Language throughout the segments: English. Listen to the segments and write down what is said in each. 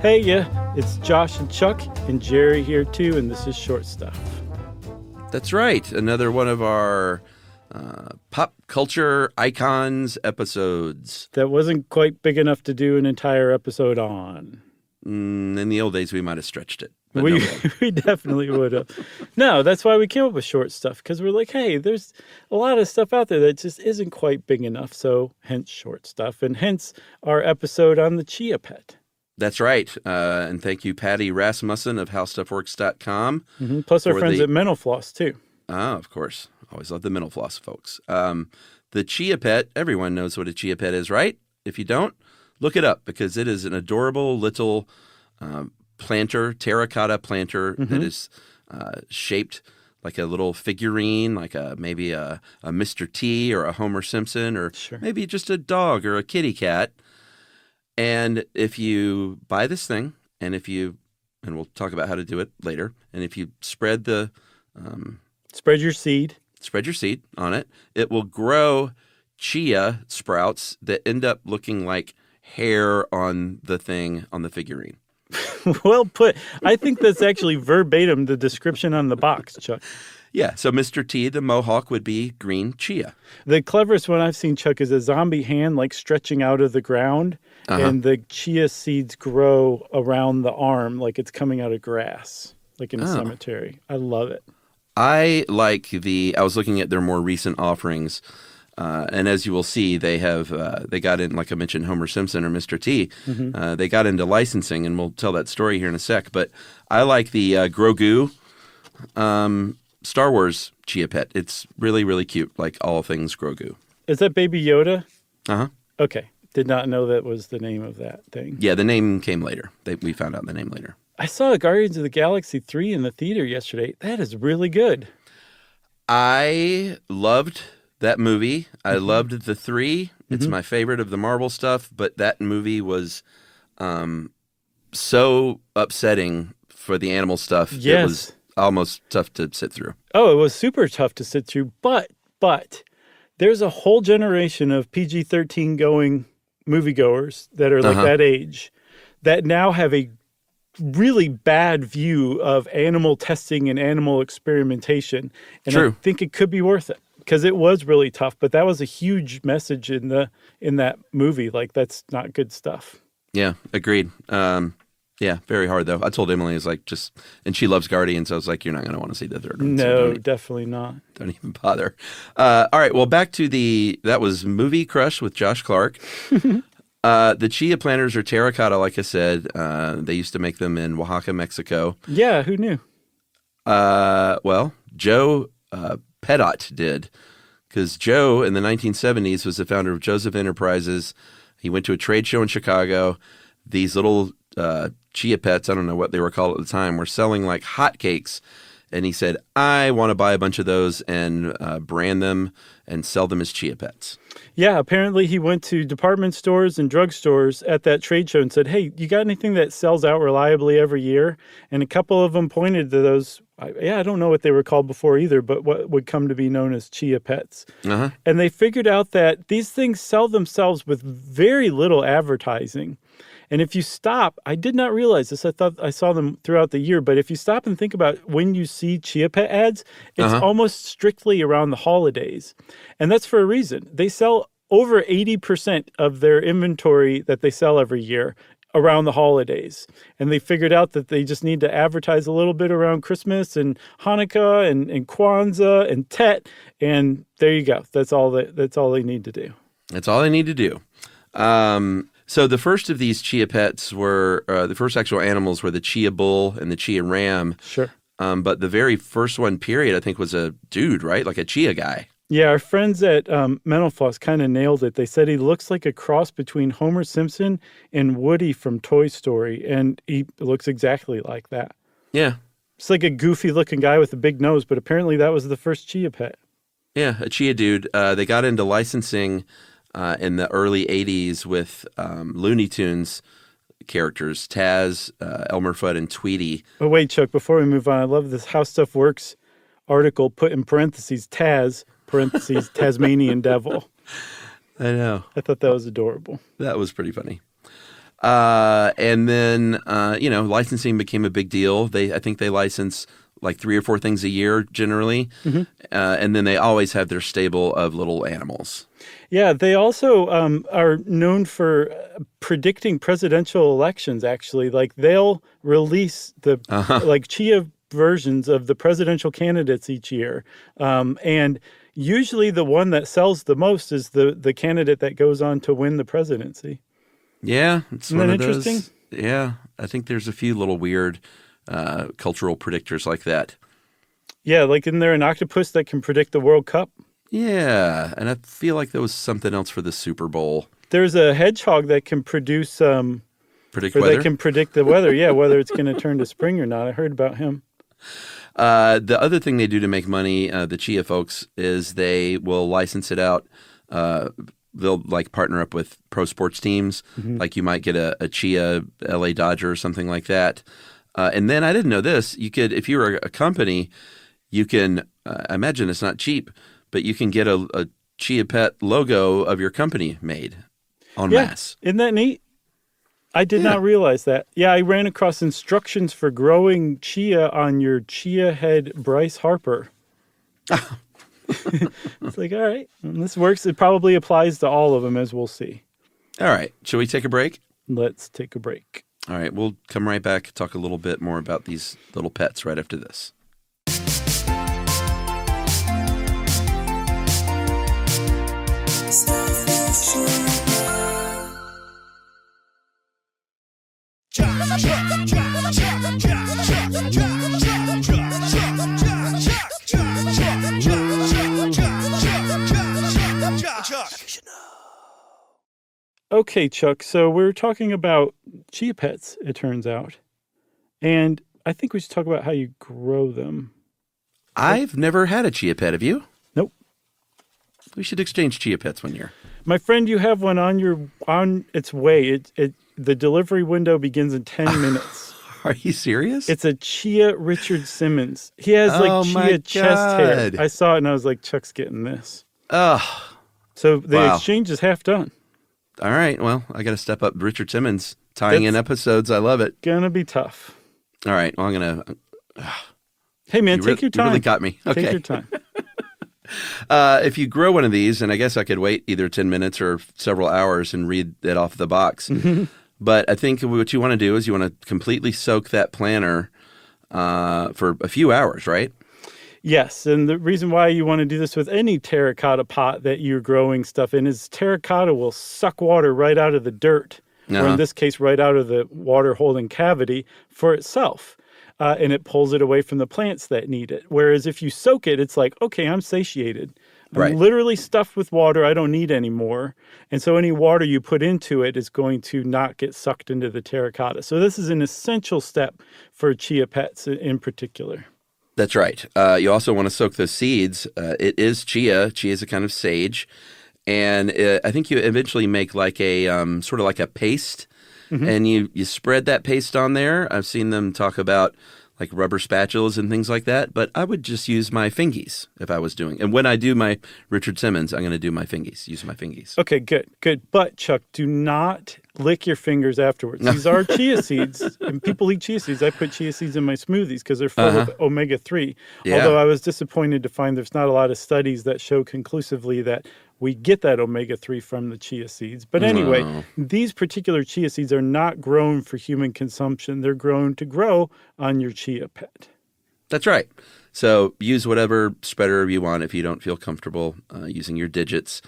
Hey, yeah, it's Josh and Chuck and Jerry here too, and this is Short Stuff. That's right. Another one of our pop culture icons episodes. That wasn't quite big enough to do an entire episode on. In the old days, we might have stretched it. But We, no. we definitely would have. No, that's why we came up with Short Stuff, because we're like, hey, there's a lot of stuff out there that just isn't quite big enough, so hence Short Stuff, and hence our episode on the Chia pet. That's right. And thank you, Patty Rasmussen of HowStuffWorks.com. Mm-hmm. Plus our friends at Mental Floss, too. Ah, of course. Always love the Mental Floss folks. The Chia pet, everyone knows what a Chia pet is, right? If you don't, look it up, because it is an adorable little planter, terracotta planter that is shaped like a little figurine, like maybe a Mr. T or a Homer Simpson, or maybe just a dog or a kitty cat. And if you buy this thing, and we'll talk about how to do it later, and if you spread spread your seed on it, it will grow chia sprouts that end up looking like hair on the thing on the figurine. Well put. I think that's actually verbatim the description on the box, Chuck. Yeah, so Mr. T, the mohawk, would be green chia. The cleverest one I've seen, Chuck, is a zombie hand like stretching out of the ground, and the chia seeds grow around the arm like it's coming out of grass, like in a cemetery. I love it. I was looking at their more recent offerings, and as you will see, they got in, like I mentioned, Homer Simpson or Mr. T. They got into licensing, and we'll tell that story here in a sec. But I like the Grogu Star Wars Chia pet. It's really, really cute, like all things Grogu. Is that Baby Yoda? Uh-huh. Okay. Did not know that was the name of that thing. Yeah, the name came later. We found out the name later. I saw Guardians of the Galaxy 3 in the theater yesterday. That is really good. I loved that movie. I loved the 3. It's my favorite of the Marvel stuff, but that movie was so upsetting for the animal stuff. Yes. It was almost tough to sit through. Oh, it was super tough to sit through, but there's a whole generation of PG-13 going moviegoers that are like that age that now have a really bad view of animal testing and animal experimentation. And I think it could be worth it, because it was really tough, but that was a huge message in that movie. Like, that's not good stuff. Yeah, agreed. Yeah, very hard though. I told Emily, and she loves Guardians. I was like, you're not going to want to see the third one. No, definitely not. Don't even bother. All right, well, back to that was Movie Crush with Josh Clark. The Chia planters are terracotta, like I said. They used to make them in Oaxaca, Mexico. Yeah, who knew? Well, Joe Pettit did, because Joe in the 1970s was the founder of Joseph Enterprises. He went to a trade show in Chicago. These little chia pets, I don't know what they were called at the time, were selling like hotcakes. And he said, I want to buy a bunch of those and brand them and sell them as chia pets. Yeah, apparently he went to department stores and drugstores at that trade show and said, hey, you got anything that sells out reliably every year? And a couple of them pointed to those. I don't know what they were called before either, but what would come to be known as chia pets. And they figured out that these things sell themselves with very little advertising. And if you stop, I did not realize this. I thought I saw them throughout the year. But if you stop and think about when you see Chia Pet ads, it's almost strictly around the holidays. And that's for a reason. They sell over 80% of their inventory that they sell every year around the holidays. And they figured out that they just need to advertise a little bit around Christmas and Hanukkah and Kwanzaa and Tet. And there you go. That's all they need to do. That's all they need to do. So the first of these chia pets were, the first actual animals were the chia bull and the chia ram. Sure. But the very first one, period, I think was a dude, right? Like a chia guy. Yeah, our friends at Mental Floss kind of nailed it. They said he looks like a cross between Homer Simpson and Woody from Toy Story, and he looks exactly like that. Yeah. It's like a goofy-looking guy with a big nose, but apparently that was the first chia pet. Yeah, a chia dude. They got into licensing in the early 80s with Looney Tunes characters, Taz, Elmer Fudd, and Tweety. Oh, wait, Chuck, before we move on, I love this How Stuff Works article put in parentheses, Taz, parentheses, Tasmanian Devil. I know. I thought that was adorable. That was pretty funny. And then, licensing became a big deal. I think they license like 3 or 4 things a year generally. And then they always have their stable of little animals. Yeah, they also are known for predicting presidential elections, actually. Like, they'll release like Chia versions of the presidential candidates each year. And usually the one that sells the most is the candidate that goes on to win the presidency. Yeah, it's Isn't one that of those. interesting? Yeah, I think there's a few little weird cultural predictors like that. Yeah, like, isn't there an octopus that can predict the World Cup? Yeah, and I feel like there was something else for the Super Bowl. There's a hedgehog that can produce Predict weather? that can predict the weather. Yeah, whether it's going to turn to spring or not. I heard about him. The other thing they do to make money, the Chia folks, is they will license it out. They'll like partner up with pro sports teams. Like you might get a Chia LA Dodger or something like that. And then I didn't know this. You could, if you were a company, you can, I imagine it's not cheap, but you can get a Chia Pet logo of your company made en masse. Isn't that neat? I did not realize that. Yeah, I ran across instructions for growing chia on your chia head Bryce Harper. It's like, all right, this works. It probably applies to all of them, as we'll see. All right. Shall we take a break? Let's take a break. All right. We'll come right back, talk a little bit more about these little pets right after this. Okay, Chuck, so we're talking about chia pets, it turns out. And I think we should talk about how you grow them. I've never had a Chia Pet. Have you? Nope. We should exchange Chia Pets one year. My friend, you have one on its way. The delivery window begins in 10 minutes. Are you serious? It's a Chia Richard Simmons. He has Chia chest hair. I saw it and I was like, Chuck's getting this. Oh. So the exchange is half done. All right. Well, I got to step up Richard Simmons tying in episodes. I love it. Gonna be tough. All right. Well, I'm going to. Hey, man, take your time. You really got me. Okay. Take your time. If you grow one of these, and I guess I could wait either 10 minutes or several hours and read it off the box. But I think what you want to do is you want to completely soak that planter for a few hours, right? Yes, and the reason why you want to do this with any terracotta pot that you're growing stuff in is terracotta will suck water right out of the dirt, or in this case, right out of the water-holding cavity for itself. And it pulls it away from the plants that need it. Whereas if you soak it, it's like, okay, I'm satiated. I'm literally stuffed with water. I don't need any more. And so any water you put into it is going to not get sucked into the terracotta. So this is an essential step for chia pets in particular. That's right. You also want to soak those seeds. It is chia. Chia is a kind of sage. And I think you eventually make like a sort of like a paste. And you spread that paste on there. I've seen them talk about like rubber spatulas and things like that, but I would just use my fingies if I was doing. And when I do my Richard Simmons, I'm going to do my fingies, use my fingies. Okay, good. But Chuck, do not lick your fingers afterwards. These are chia seeds, and people eat chia seeds. I put chia seeds in my smoothies because they're full of omega-3. Yeah. Although I was disappointed to find there's not a lot of studies that show conclusively that we get that omega-3 from the chia seeds. But anyway, these particular chia seeds are not grown for human consumption. They're grown to grow on your chia pet. That's right. So use whatever spreader you want if you don't feel comfortable using your digits.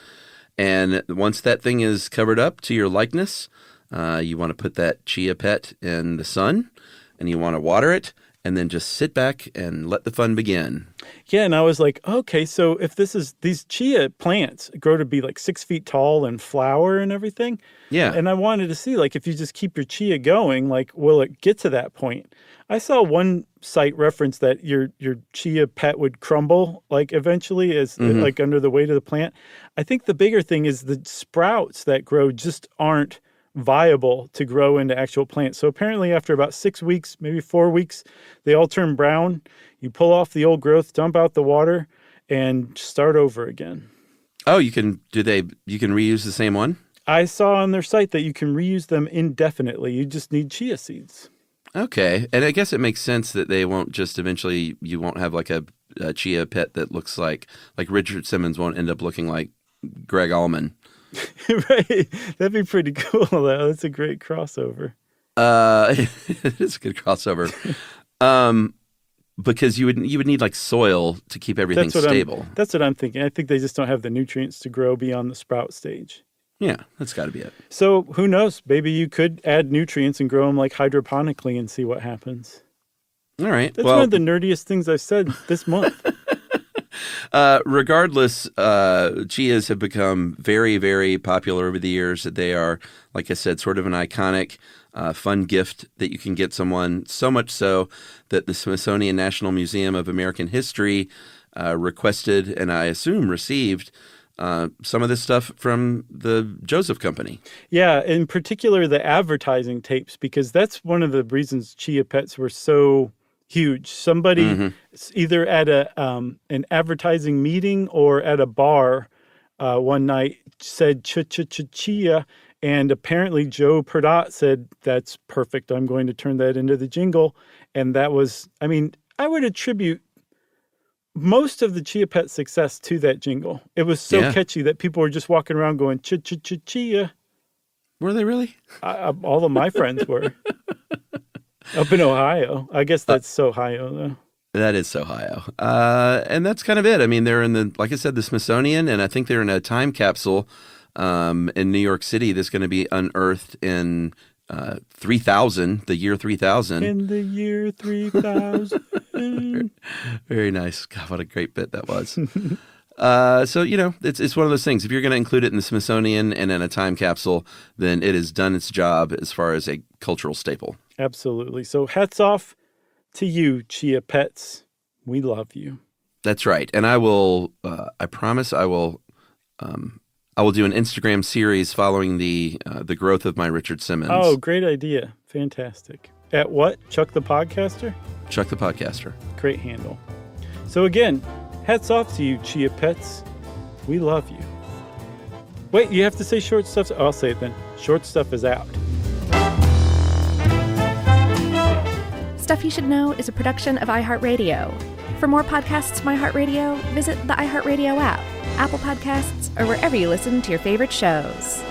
And once that thing is covered up to your likeness, you want to put that chia pet in the sun and you want to water it. And then just sit back and let the fun begin. Yeah, and I was like, okay, so if these chia plants grow to be like 6 feet tall and flower and everything. Yeah. And I wanted to see, like, if you just keep your chia going, like, will it get to that point? I saw one site reference that your chia pet would crumble, like, eventually as like under the weight of the plant. I think the bigger thing is the sprouts that grow just aren't viable to grow into actual plants. So apparently after about 6 weeks, maybe 4 weeks, they all turn brown. You pull off the old growth, dump out the water, and start over again. Oh, you can reuse the same one? I saw on their site that you can reuse them indefinitely. You just need chia seeds. Okay. And I guess it makes sense that they won't just eventually, you won't have like a chia pet that looks like Richard Simmons won't end up looking like Greg Allman. Right. That'd be pretty cool, though. That's a great crossover. It is a good crossover. Because you would need like soil to keep everything stable. That's what I'm thinking. I think they just don't have the nutrients to grow beyond the sprout stage. Yeah, that's got to be it. So who knows? Maybe you could add nutrients and grow them like hydroponically and see what happens. All right. That's one of the nerdiest things I've said this month. Regardless, chias have become very, very popular over the years. They are, like I said, sort of an iconic, fun gift that you can get someone, so much so that the Smithsonian National Museum of American History requested, and I assume received, some of this stuff from the Joseph Company. Yeah, in particular the advertising tapes, because that's one of the reasons chia pets were so huge. Somebody either at an advertising meeting or at a bar one night said chia, and apparently Joe Perdot said, "That's perfect. I'm going to turn that into the jingle." And that was, I mean, I would attribute most of the Chia Pet success to that jingle. It was so catchy that people were just walking around going, chia. Were they really? All of my friends were. Up in Ohio. I guess that's Ohio, though. That is Ohio. And that's kind of it. I mean, they're in like I said, the Smithsonian, and I think they're in a time capsule in New York City that's going to be unearthed in 3000, the year 3000. In the year 3000. Very nice. God, what a great bit that was. So, it's one of those things. If you're going to include it in the Smithsonian and in a time capsule, then it has done its job as far as a cultural staple. Absolutely. So hats off to you, Chia Pets. We love you. That's right. And I will, I promise I will do an Instagram series following the growth of my Richard Simmons. Oh, great idea. Fantastic. At what? Chuck the Podcaster? Chuck the Podcaster. Great handle. So again, hats off to you, Chia Pets. We love you. Wait, you have to say short stuff? I'll say it then. Short stuff is out. Stuff You Should Know is a production of iHeartRadio. For more podcasts from iHeartRadio, visit the iHeartRadio app, Apple Podcasts, or wherever you listen to your favorite shows.